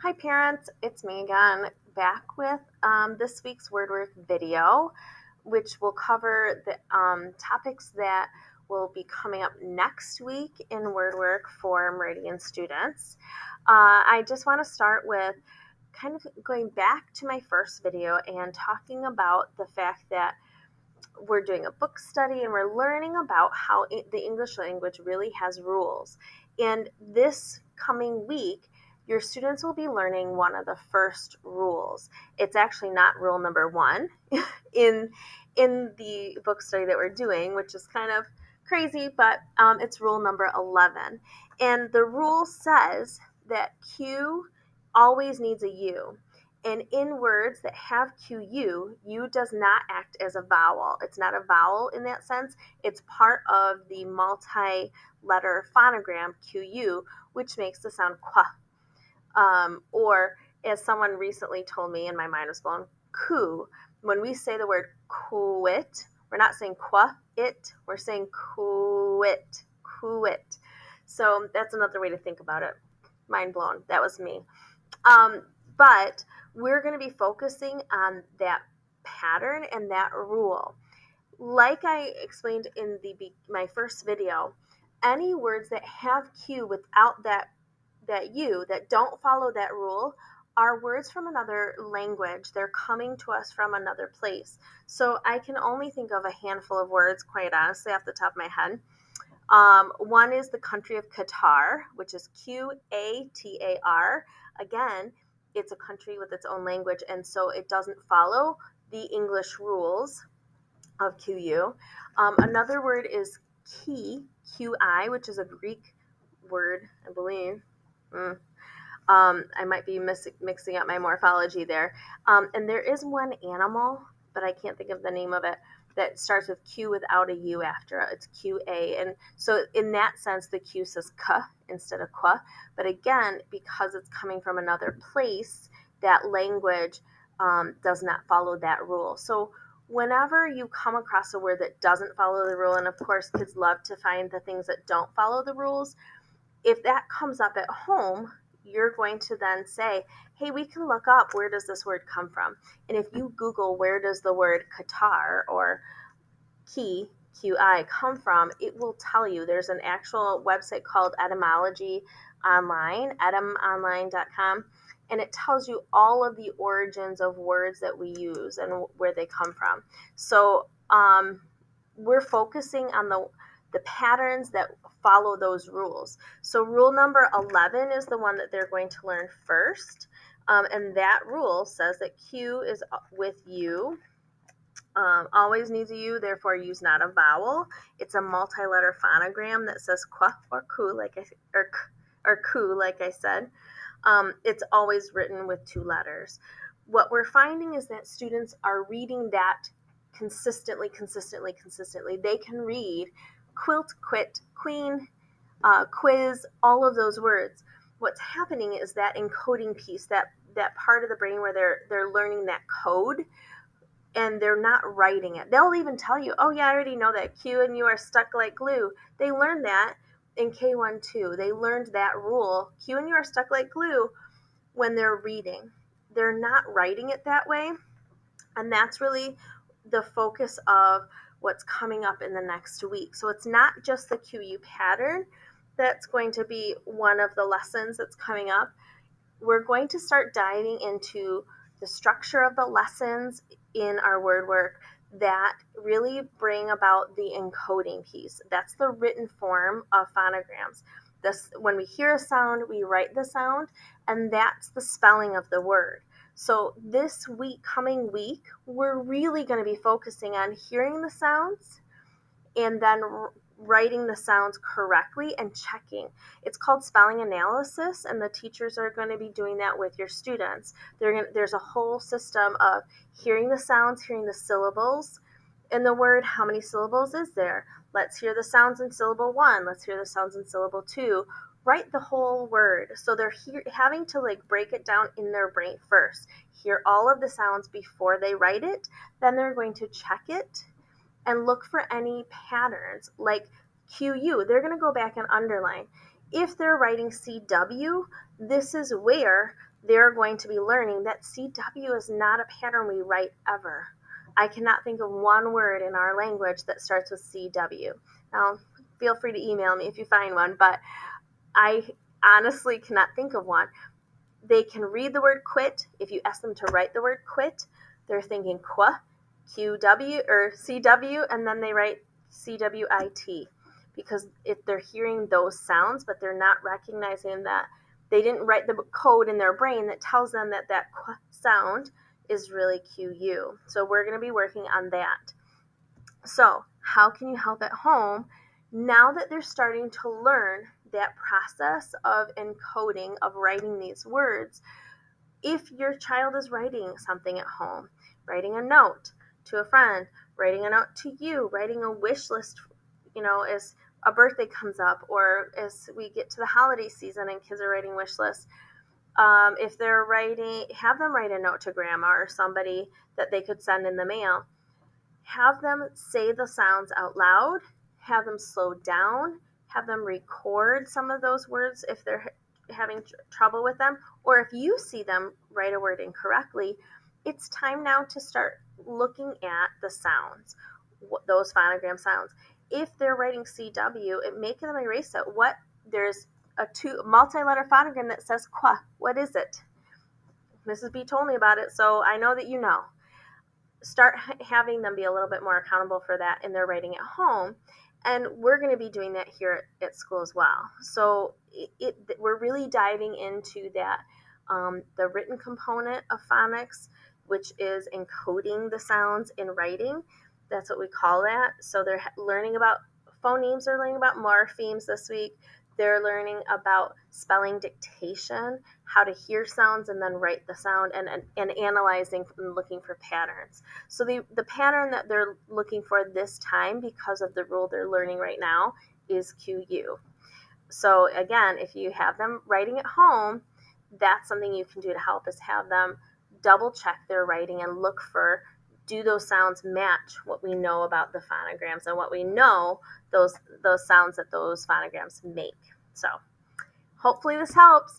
Hi parents, it's me again, back with this week's WordWork video, which will cover the topics that will be coming up next week in WordWork for Meridian students. I just want to start with kind of going back to my first video and talking about the fact that we're doing a book study and we're learning about how the English language really has rules. And this coming week, your students will be learning one of the first rules. It's actually not rule number 1 in the book study that we're doing, which is kind of crazy, but it's rule number 11. And the rule says that Q always needs a U. And in words that have QU, U does not act as a vowel. It's not a vowel in that sense. It's part of the multi-letter phonogram QU, which makes the sound qua. Or as someone recently told me, and my mind was blown, ku. When we say the word quit, we're not saying qua it, we're saying quit, quit. So that's another way to think about it. Mind blown. That was me. But we're going to be focusing on that pattern and that rule. Like I explained in my first video, any words that have Q without that U, that don't follow that rule, are words from another language. They're coming to us from another place. So I can only think of a handful of words, quite honestly, off the top of my head. One is the country of Qatar, which is Qatar. Again, it's a country with its own language, and so it doesn't follow the English rules of QU. Another word is QI, which is a Greek word, I believe. I might be mixing up my morphology there. And there is one animal, but I can't think of the name of it, that starts with Q without a U after it. It's QA. And so in that sense, the Q says K instead of qua. But again, because it's coming from another place, that language does not follow that rule. So whenever you come across a word that doesn't follow the rule, and of course kids love to find the things that don't follow the rules, if that comes up at home, you're going to then say, hey, we can look up where does this word come from. And if you Google where does the word Qatar or QI come from, it will tell you. There's an actual website called Etymology Online, etymonline.com, and it tells you all of the origins of words that we use and where they come from. So we're focusing on the patterns that follow those rules. So rule number 11 is the one that they're going to learn first. And that rule says that Q is with U. Always needs a U, therefore use not a vowel. It's a multi-letter phonogram that says qua or ku, like I said. It's always written with 2 letters. What we're finding is that students are reading that consistently. They can read quilt, quit, queen, quiz, all of those words. What's happening is that encoding piece, that part of the brain where they're learning that code, and they're not writing it. They'll even tell you, oh yeah, I already know that Q and U are stuck like glue. They learned that in K1 too. They learned that rule, Q and U are stuck like glue, when they're reading. They're not writing it that way, and that's really the focus of what's coming up in the next week. So it's not just the QU pattern that's going to be one of the lessons that's coming up. We're going to start diving into the structure of the lessons in our word work that really bring about the encoding piece. That's the written form of phonograms. When we hear a sound, we write the sound, and that's the spelling of the word. So this coming week, we're really going to be focusing on hearing the sounds and then writing the sounds correctly and checking. It's called spelling analysis, and the teachers are going to be doing that with your students. There's a whole system of hearing the sounds, hearing the syllables in the word. How many syllables is there? Let's hear the sounds in syllable 1. Let's hear the sounds in syllable 2. Write the whole word. So they're having to break it down in their brain first. Hear all of the sounds before they write it. Then they're going to check it and look for any patterns like QU. They're going to go back and underline. If they're writing CW, this is where they're going to be learning that CW is not a pattern we write ever. I cannot think of one word in our language that starts with CW. Now, feel free to email me if you find one, but I honestly cannot think of one. They can read the word quit. If you ask them to write the word quit, they're thinking qua, QW, or CW, and then they write CWIT because they're hearing those sounds, but they're not recognizing that they didn't write the code in their brain that tells them that that qua sound is really QU. So we're going to be working on that. So how can you help at home now that they're starting to learn that process of encoding, of writing these words? If your child is writing something at home, writing a note to a friend, writing a note to you, writing a wish list, as a birthday comes up or as we get to the holiday season and kids are writing wish lists, if they're writing, have them write a note to grandma or somebody that they could send in the mail. Have them say the sounds out loud, have them slow down, have them record some of those words if they're having trouble with them, or if you see them write a word incorrectly, it's time now to start looking at the sounds, those phonogram sounds. If they're writing CW, make them erase it. There's a multi-letter phonogram that says qua. What is it? Mrs. B told me about it, so I know that you know. Start having them be a little bit more accountable for that in their writing at home. And we're going to be doing that here at school as well. So we're really diving into that, the written component of phonics, which is encoding the sounds in writing. That's what we call that. So they're learning about phonemes, they're learning about morphemes this week. They're learning about spelling dictation, how to hear sounds and then write the sound, and analyzing and looking for patterns. So the pattern that they're looking for this time, because of the rule they're learning right now, is QU. So again, if you have them writing at home, that's something you can do to help, is have them double check their writing and look for, do those sounds match what we know about the phonograms and what we know those sounds that those phonograms make. So hopefully this helps.